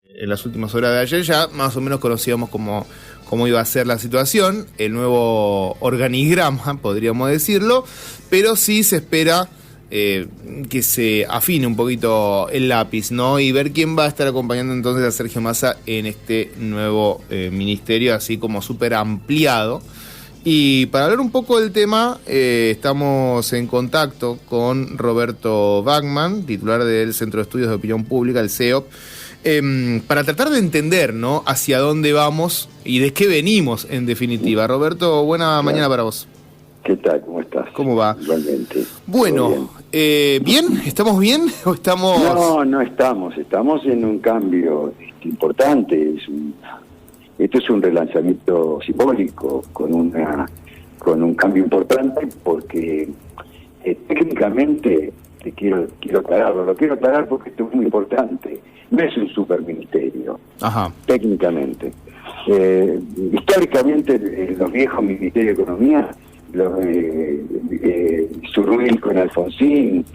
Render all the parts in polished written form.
En las últimas horas de ayer ya más o menos conocíamos cómo iba a ser la situación, el nuevo organigrama, podríamos decirlo, pero sí se espera que se afine un poquito el lápiz, ¿no? Y ver quién va a estar acompañando entonces a Sergio Massa en este nuevo ministerio, así como súper ampliado. Y para hablar un poco del tema, estamos en contacto con Roberto Bachmann, titular del Centro de Estudios de Opinión Pública, el CEOP, para tratar de entender, ¿no?, hacia dónde vamos y de qué venimos, en definitiva. Roberto, buena mañana para vos. ¿Qué tal? ¿Cómo estás? ¿Cómo va? Igualmente. Bueno, ¿bien? ¿Estamos bien o estamos...? No estamos. Estamos en un cambio importante. Esto es un relanzamiento simbólico con un cambio importante porque técnicamente quiero aclararlo. Lo quiero aclarar porque esto es muy importante. No es un superministerio. Ajá. Técnicamente. Históricamente, los viejos ministerios de Economía, Surruil con Alfonsín,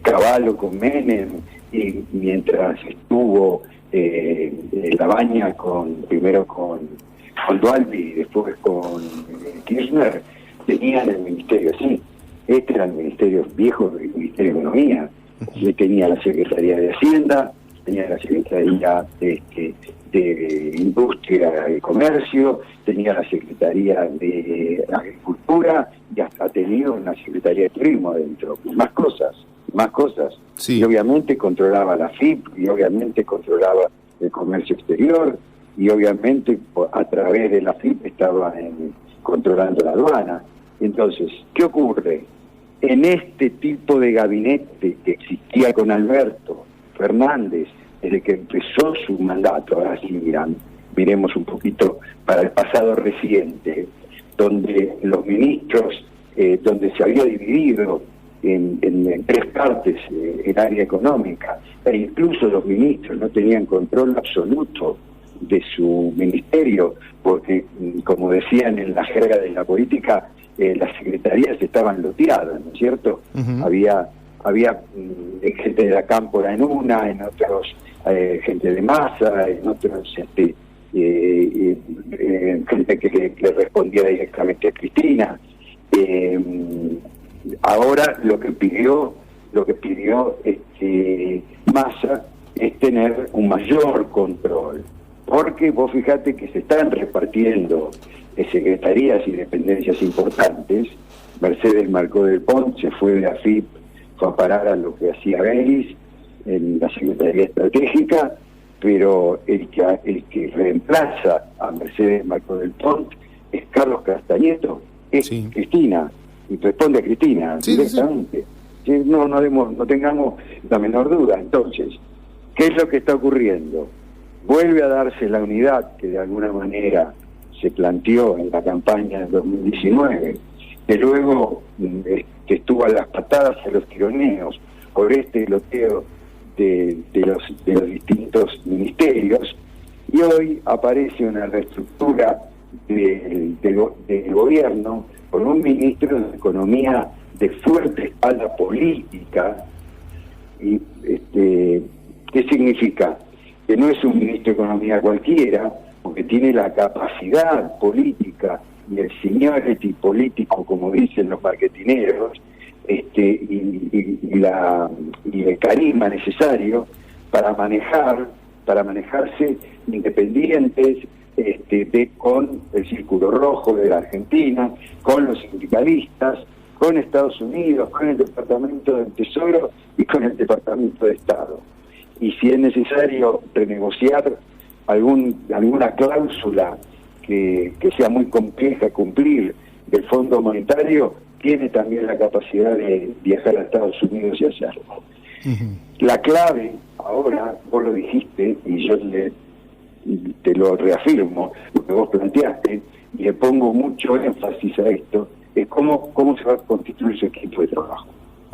Cavallo con Menem, y mientras estuvo Labaña primero con Dualdi y después con Kirchner, tenían el ministerio así. Este era el ministerio viejo, el Ministerio de Economía. Tenía la Secretaría de Hacienda, tenía la Secretaría de Industria y Comercio, tenía la Secretaría de Agricultura y hasta ha tenido una Secretaría de Turismo adentro. Más cosas. Sí. Y obviamente controlaba la FIP, y obviamente controlaba el comercio exterior, y obviamente a través de la FIP estaba controlando la aduana. Entonces, ¿qué ocurre? En este tipo de gabinete que existía con Alberto Fernández, desde que empezó su mandato, ahora sí miremos un poquito para el pasado reciente, donde los ministros, donde se había dividido en tres partes el área económica, e incluso los ministros no tenían control absoluto de su ministerio, porque, como decían en la jerga de la política, las secretarías estaban loteadas, ¿no es cierto? Uh-huh. Había gente de la Cámpora en una, en otros gente de Massa, en otros gente que le respondía directamente a Cristina. Ahora lo que pidió Massa es tener un mayor control, porque vos fijate que se están repartiendo secretarías y dependencias importantes. Mercedes Marcó del Pont se fue de la FIP, fue a parar a lo que hacía Belis en la Secretaría Estratégica, pero el que reemplaza a Mercedes Marcó del Pont es Carlos Castañeto, es sí. Cristina, y responde a Cristina directamente. Sí. No tengamos la menor duda. Entonces, ¿qué es lo que está ocurriendo? Vuelve a darse la unidad que de alguna manera se planteó en la campaña del 2019, que luego estuvo a las patadas, a los tironeos por este loteo de los distintos ministerios, y hoy aparece una reestructura del gobierno con un ministro de Economía de fuerte espalda política. Y ¿qué significa? Que no es un ministro de Economía cualquiera, porque tiene la capacidad política y el seniority político, como dicen los marketineros, y el carisma necesario para manejarse independientes con el Círculo Rojo de la Argentina, con los sindicalistas, con Estados Unidos, con el Departamento del Tesoro y con el Departamento de Estado. Y si es necesario renegociar alguna cláusula que sea muy compleja cumplir del Fondo Monetario, tiene también la capacidad de viajar a Estados Unidos y hacerlo. Uh-huh. La clave, ahora, vos lo dijiste, y yo te lo reafirmo, lo que vos planteaste, y le pongo mucho énfasis a esto, es cómo se va a constituir su equipo de trabajo.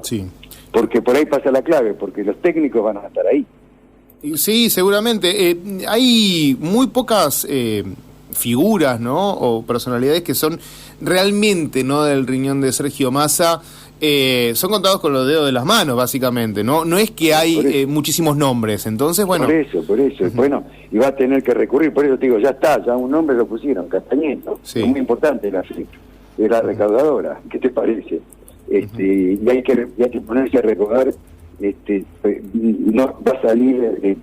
Sí. Porque por ahí pasa la clave, porque los técnicos van a estar ahí. Sí, seguramente. Hay muy pocas figuras, ¿no?, o personalidades que son realmente, ¿no?, del riñón de Sergio Massa, son contados con los dedos de las manos, básicamente, ¿no? No es que hay muchísimos nombres, entonces, bueno... Por eso, bueno, y va a tener que recurrir, por eso te digo, ya está, ya un nombre lo pusieron, Castañeto, es muy importante la FIP, es la recaudadora, ¿qué te parece? Y hay que ponerse a recaudar, no va a salir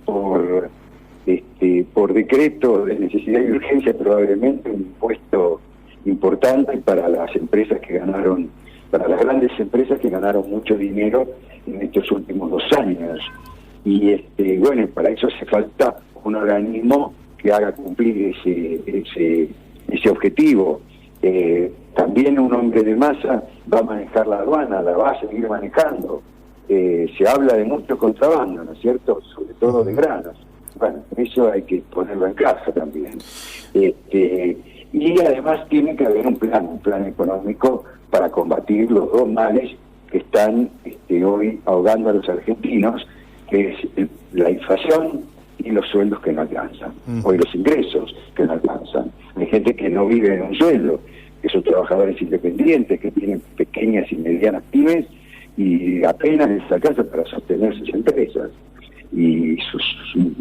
por decreto de necesidad y urgencia probablemente un impuesto importante para las empresas que ganaron, para las grandes empresas que ganaron mucho dinero en estos últimos 2 años. Y bueno, para eso hace falta un organismo que haga cumplir ese objetivo. También un hombre de masa va a manejar la aduana, la va a seguir manejando. Se habla de mucho contrabando, ¿no es cierto? Sobre todo de granos. Bueno, eso hay que ponerlo en casa también. Y además tiene que haber un plan económico para combatir los 2 males que están hoy ahogando a los argentinos, que es la inflación y los sueldos que no alcanzan, o los ingresos que no alcanzan. Hay gente que no vive en un sueldo, que son trabajadores independientes, que tienen pequeñas y medianas pymes, y apenas les alcanza para sostener sus empresas. Y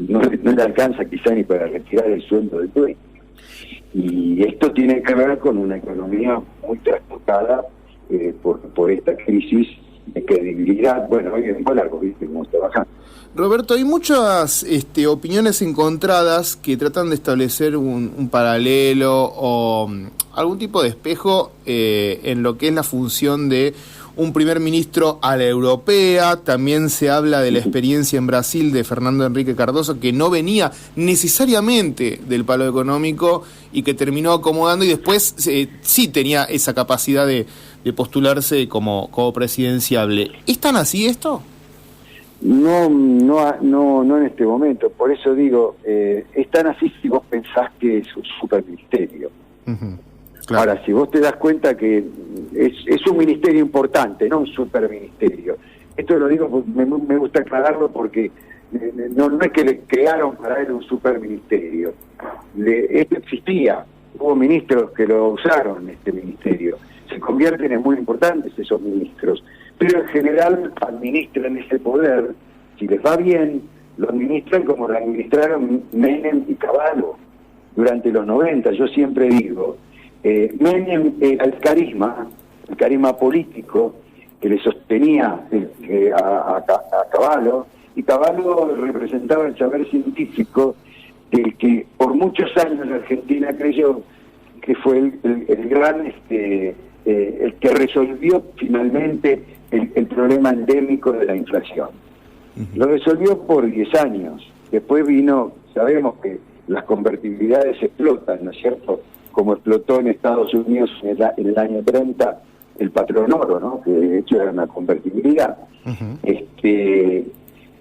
no le alcanza quizá ni para retirar el sueldo del dueño. Y esto tiene que ver con una economía muy trastocada por esta crisis de credibilidad. Bueno, hoy en dólar, ¿viste cómo está bajando? Roberto, hay muchas opiniones encontradas que tratan de establecer un paralelo o algún tipo de espejo en lo que es la función de un primer ministro a la europea. También se habla de la experiencia en Brasil de Fernando Henrique Cardoso, que no venía necesariamente del palo económico y que terminó acomodando y después sí tenía esa capacidad de postularse como presidenciable. ¿Es tan así esto? No en este momento. Por eso digo, es tan así si vos pensás que es un superministerio. Claro. Ahora, si vos te das cuenta que es un ministerio importante, no un superministerio. Esto lo digo, me gusta aclararlo porque no es que le crearon para él un superministerio. Esto existía, hubo ministros que lo usaron, este ministerio. Se convierten en muy importantes esos ministros, pero en general administran ese poder. Si les va bien, lo administran como lo administraron Menem y Cavallo durante los 90. Yo siempre digo, Menem era el carisma político que le sostenía a Cavallo, y Cavallo representaba el saber científico del que por muchos años la Argentina creyó que fue el gran el que resolvió finalmente el problema endémico de la inflación. Lo resolvió por 10 años. Después vino, sabemos que las convertibilidades explotan, ¿no es cierto? Como explotó en Estados Unidos en el año 30 el patrón oro, ¿no? Que de hecho era una convertibilidad.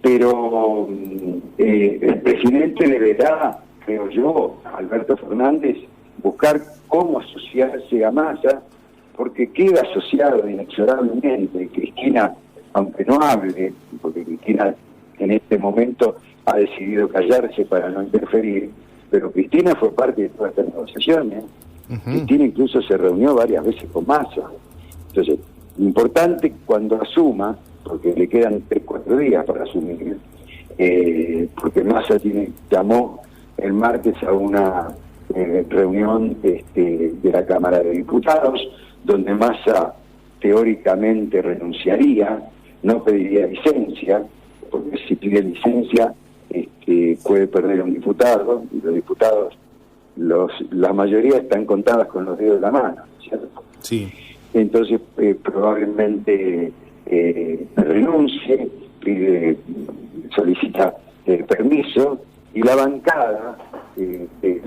Pero el presidente deberá, creo yo, Alberto Fernández, buscar cómo asociarse a Massa, porque queda asociado inexorablemente. Cristina, aunque no hable, porque Cristina en este momento ha decidido callarse para no interferir, pero Cristina fue parte de todas estas negociaciones. Cristina incluso se reunió varias veces con Massa. Entonces, importante cuando asuma, porque le quedan 3-4 días para asumir, porque Massa llamó el martes a una reunión de la Cámara de Diputados, donde Massa teóricamente renunciaría, no pediría licencia, porque si pide licencia puede perder un diputado, y los diputados, la mayoría están contadas con los dedos de la mano, ¿cierto? Sí. Entonces probablemente renuncie, solicita permiso, y la bancada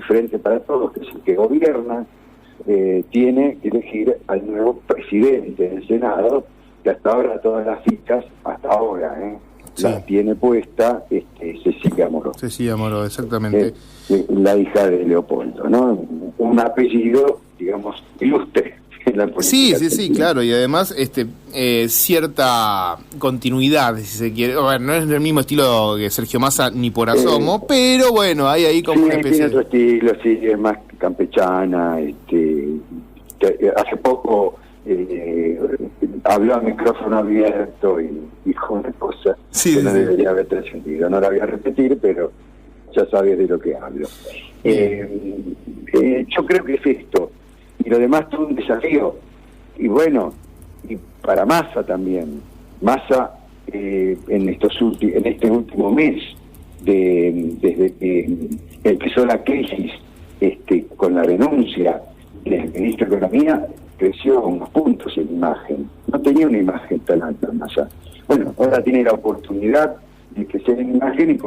Frente para Todos, que es el que gobierna, tiene que elegir al nuevo presidente del Senado, que hasta ahora todas las fichas, la tiene puesta Cecilia Moró. Cecilia Moró, exactamente. La hija de Leopoldo, ¿no? Un apellido, digamos, ilustre en la política. Sí, claro, y además cierta continuidad, si se quiere. Bueno, no es del mismo estilo que Sergio Massa ni por asomo, pero bueno, hay ahí como una especie... Tiene otro estilo, sí, es más campechana. Hace poco habló a micrófono abierto y dijo una cosa que no debería haber trascendido. No la voy a repetir, pero ya sabes de lo que hablo. Yo creo que es esto, y lo demás todo un desafío. Y bueno, y para Massa también. Massa en este último mes, desde que empezó la crisis, con la renuncia del ministro de Economía, creció unos puntos en imagen. No tenía una imagen tan alta Massa. Bueno, ahora tiene la oportunidad de crecer en imagen y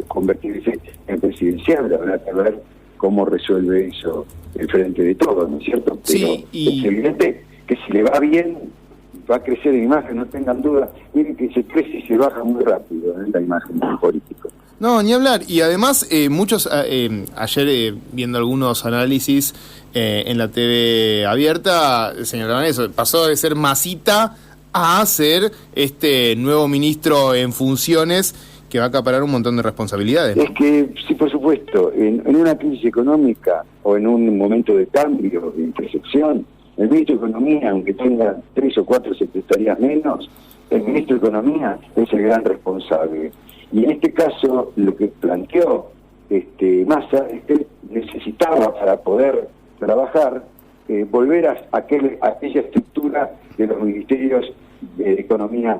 convertirse en presidencial. Habrá que ver cómo resuelve eso el Frente de Todos, ¿no es cierto? Pero es evidente que si le va bien, va a crecer en imagen, no tengan duda. Miren que se crece y se baja muy rápido en la imagen del político. No, ni hablar. Y además, muchos, ayer viendo algunos análisis en la TV abierta, señalaban eso, pasó de ser Masita a ser este nuevo ministro en funciones que va a acaparar un montón de responsabilidades, ¿no? Es que, sí, por supuesto, en una crisis económica o en un momento de cambio, de intersección, el ministro de Economía, aunque tenga 3 o 4 secretarías menos, el ministro de Economía es el gran responsable. Y en este caso, lo que planteó Massa es que necesitaba, para poder trabajar, volver a aquella estructura de los ministerios de Economía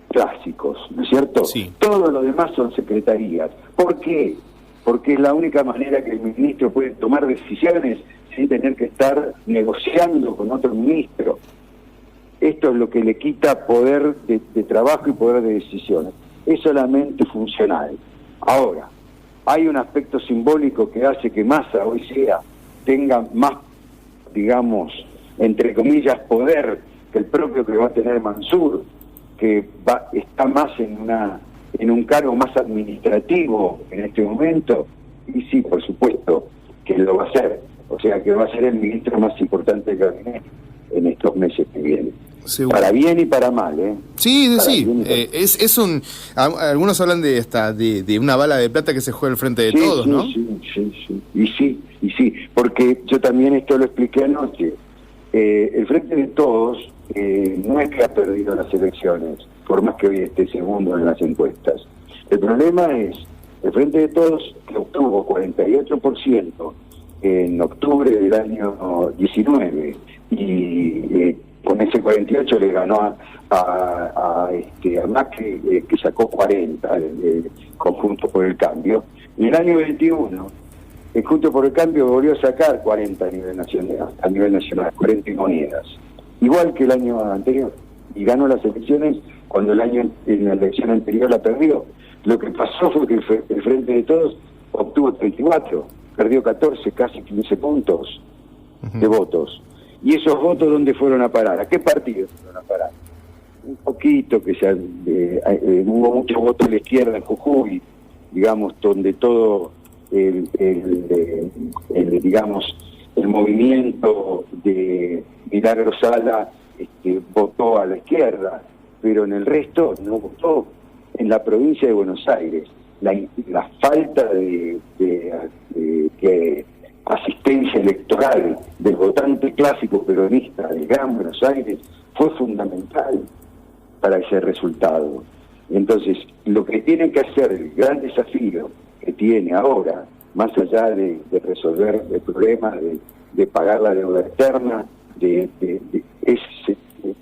clásicos, ¿no es cierto? Sí. Todo lo demás son secretarías. ¿Por qué? Porque es la única manera que el ministro puede tomar decisiones sin tener que estar negociando con otro ministro. Esto es lo que le quita poder de trabajo y poder de decisiones. Es solamente funcional. Ahora, hay un aspecto simbólico que hace que Massa hoy tenga más, digamos, entre comillas, poder que el propio que va a tener Mansur, que está más en un cargo más administrativo en este momento. Y sí, por supuesto que lo va a hacer. O sea, que va a ser el ministro más importante del gabinete en estos meses que vienen. Seguro. Para bien y para mal, ¿eh? Sí, sí. Es un... Algunos hablan de una bala de plata que se juega al frente de todos, ¿no? Sí. Y sí, porque yo también esto lo expliqué anoche. El Frente de Todos no es que ha perdido las elecciones, por más que hoy esté segundo en las encuestas. El problema es el Frente de Todos, que obtuvo 48% en octubre del año 19, y con ese 48 le ganó a Macri, que sacó 40, el Conjunto por el Cambio. En el año 21, el Junto por el Cambio volvió a sacar 40 a nivel nacional, 40 monedas, igual que el año anterior, y ganó las elecciones cuando en la elección anterior la perdió. Lo que pasó fue que el Frente de Todos obtuvo 34, perdió 14, casi 15 puntos de votos. ¿Y esos votos dónde fueron a parar? ¿A qué partidos fueron a parar? Un poquito, que hubo muchos votos de la izquierda en Jujuy, digamos, donde todo digamos, el movimiento de Milagro Sala votó a la izquierda, pero en el resto no votó. En la provincia de Buenos Aires, la falta de asistencia electoral del votante clásico peronista del Gran Buenos Aires fue fundamental para ese resultado. Entonces, lo que tiene que hacer, el gran desafío que tiene ahora, más allá de resolver el problema de pagar la deuda externa, es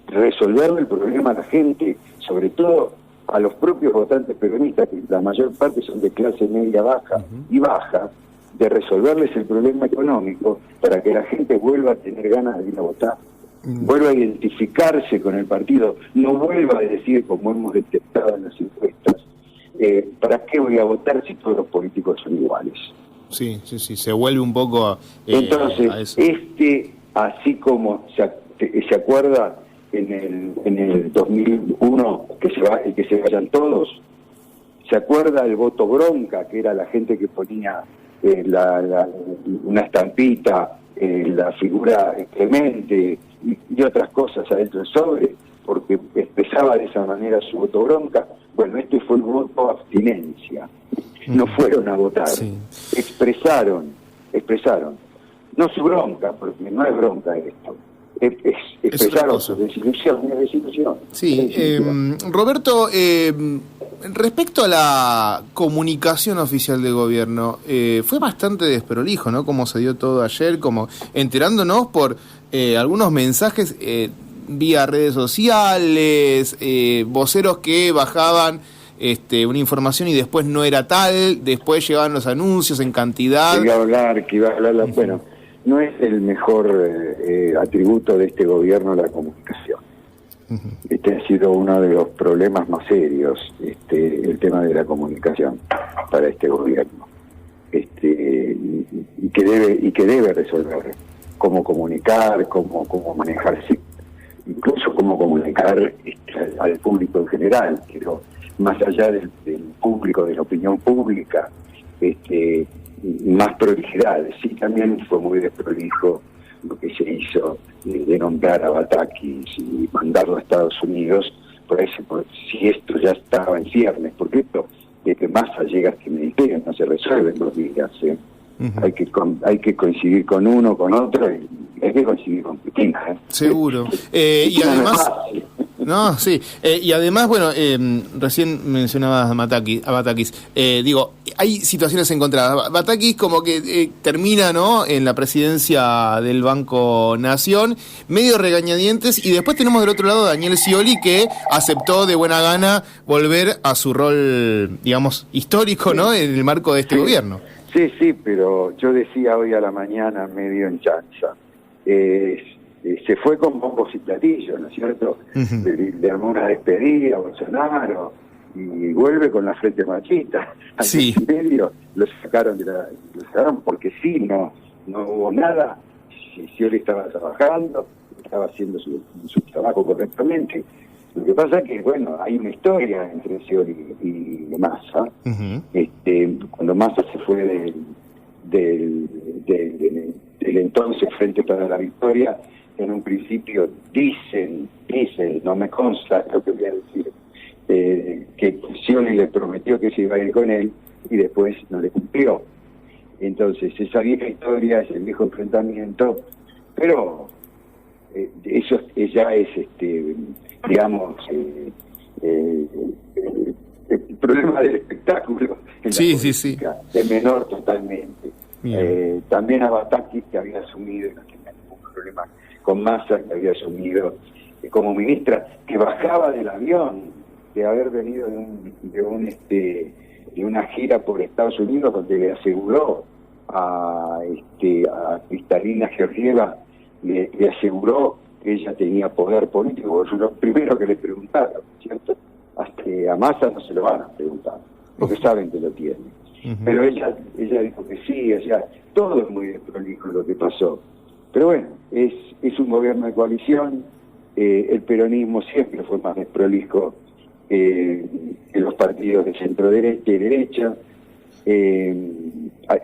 resolver el problema a la gente, sobre todo a los propios votantes peronistas, que la mayor parte son de clase media baja y baja, de resolverles el problema económico para que la gente vuelva a tener ganas de ir a votar, vuelva a identificarse con el partido, no vuelva a decir, como hemos detectado en las encuestas, ¿para qué voy a votar si todos los políticos son iguales? Sí, se vuelve un poco entonces, a eso. Así como se acuerda en el 2001 que se vayan todos, se acuerda el voto bronca, que era la gente que ponía una estampita, la figura Clemente y otras cosas adentro del sobre, porque expresaba de esa manera su voto bronca. Bueno, este fue el voto abstinencia. No fueron a votar, expresaron, no su bronca, porque no es bronca esto, expresaron su desilusión, una desilusión. Sí, Roberto, respecto a la comunicación oficial del gobierno, fue bastante desprolijo, ¿no? Como se dio todo ayer, como enterándonos por algunos mensajes vía redes sociales, voceros que bajaban una información y después no era tal, después llegaban los anuncios en cantidad. Que iba a hablar, bueno, no es el mejor atributo de este gobierno la comunicación. Este ha sido uno de los problemas más serios, el tema de la comunicación para este gobierno, y que debe resolver cómo comunicar, cómo manejarse, incluso cómo comunicar al público en general, pero más allá del público, de la opinión pública, más prolijidad. Sí, también fue muy desprolijo lo que se hizo de nombrar a Batakis y mandarlo a Estados Unidos, si esto ya estaba en ciernes, porque esto de que Massa llega a este ministerio no se resuelve en 2 días, hay que coincidir con uno, con otro, y hay que coincidir con Cristina. Seguro. Y además... No, sí. Y además, bueno, recién mencionabas a Batakis. Hay situaciones encontradas. Batakis como que termina, ¿no?, en la presidencia del Banco Nación, medio regañadientes, y después tenemos del otro lado a Daniel Scioli, que aceptó de buena gana volver a su rol, digamos, histórico, ¿no?, en el marco de este gobierno. Sí, pero yo decía hoy a la mañana, medio en chanza, se fue con bombos y platillos, ¿no es cierto? Le armó una despedida a Bolsonaro y vuelve con la frente machista. Al medio lo sacaron porque no hubo nada. Scioli estaba trabajando, estaba haciendo su trabajo correctamente. Lo que pasa es que, bueno, hay una historia entre Scioli y Massa. Cuando Massa se fue del entonces Frente para la Victoria, en un principio dicen, no me consta lo que voy a decir, que Scioli le prometió que se iba a ir con él y después no le cumplió. Entonces, esa vieja historia, ese viejo enfrentamiento, pero eso ya es, digamos, el problema del espectáculo. Sí. Es menor totalmente. También a Batakis, que había asumido, no tenía ningún problema con Massa, que había asumido como ministra, que bajaba del avión, de haber venido de una gira por Estados Unidos, donde le aseguró a Kristalina Georgieva, le aseguró que ella tenía poder político. Eso es lo primero que le preguntaron, ¿cierto? Hasta que a Massa no se lo van a preguntar, porque saben que lo tiene. Pero ella dijo que sí, o sea, todo es muy desprolijo lo que pasó. Pero bueno, es un gobierno de coalición, el peronismo siempre fue más desprolijo que los partidos de centro-derecha y derecha.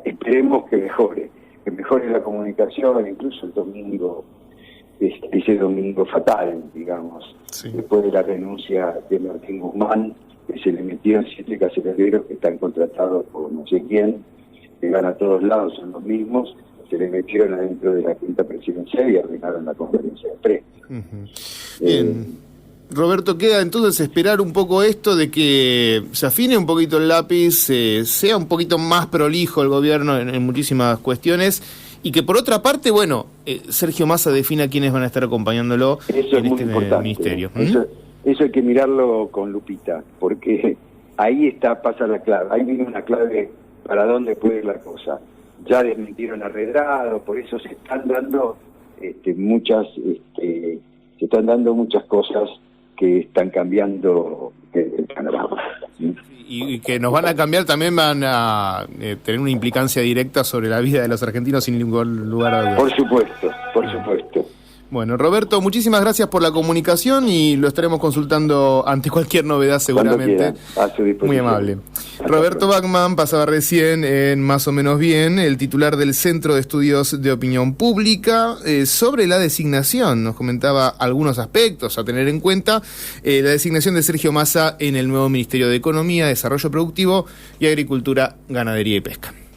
Esperemos que mejore la comunicación, incluso el domingo, ese domingo fatal, digamos, después de la renuncia de Martín Guzmán, que se le metieron 7 caseteros que están contratados por no sé quién, que van a todos lados, son los mismos, se le metieron adentro de la quinta presidencial y arruinaron la conferencia de prensa. Bien. Roberto, queda entonces esperar un poco esto de que se afine un poquito el lápiz, sea un poquito más prolijo el gobierno en muchísimas cuestiones, y que por otra parte, bueno, Sergio Massa defina quiénes van a estar acompañándolo en este ministerio. Eso hay que mirarlo con lupita, porque ahí pasa la clave, ahí viene una clave para dónde puede ir la cosa. Ya desmintieron a Redrado, por eso se están dando muchas cosas que están cambiando el panorama. Y que nos van a cambiar, también van a tener una implicancia directa sobre la vida de los argentinos sin ningún lugar a dudas. Por supuesto. Bueno, Roberto, muchísimas gracias por la comunicación y lo estaremos consultando ante cualquier novedad seguramente. Muy amable. Roberto Bachmann pasaba recién en Más o Menos Bien, el titular del Centro de Estudios de Opinión Pública, sobre la designación. Nos comentaba algunos aspectos a tener en cuenta, la designación de Sergio Massa en el nuevo Ministerio de Economía, Desarrollo Productivo y Agricultura, Ganadería y Pesca.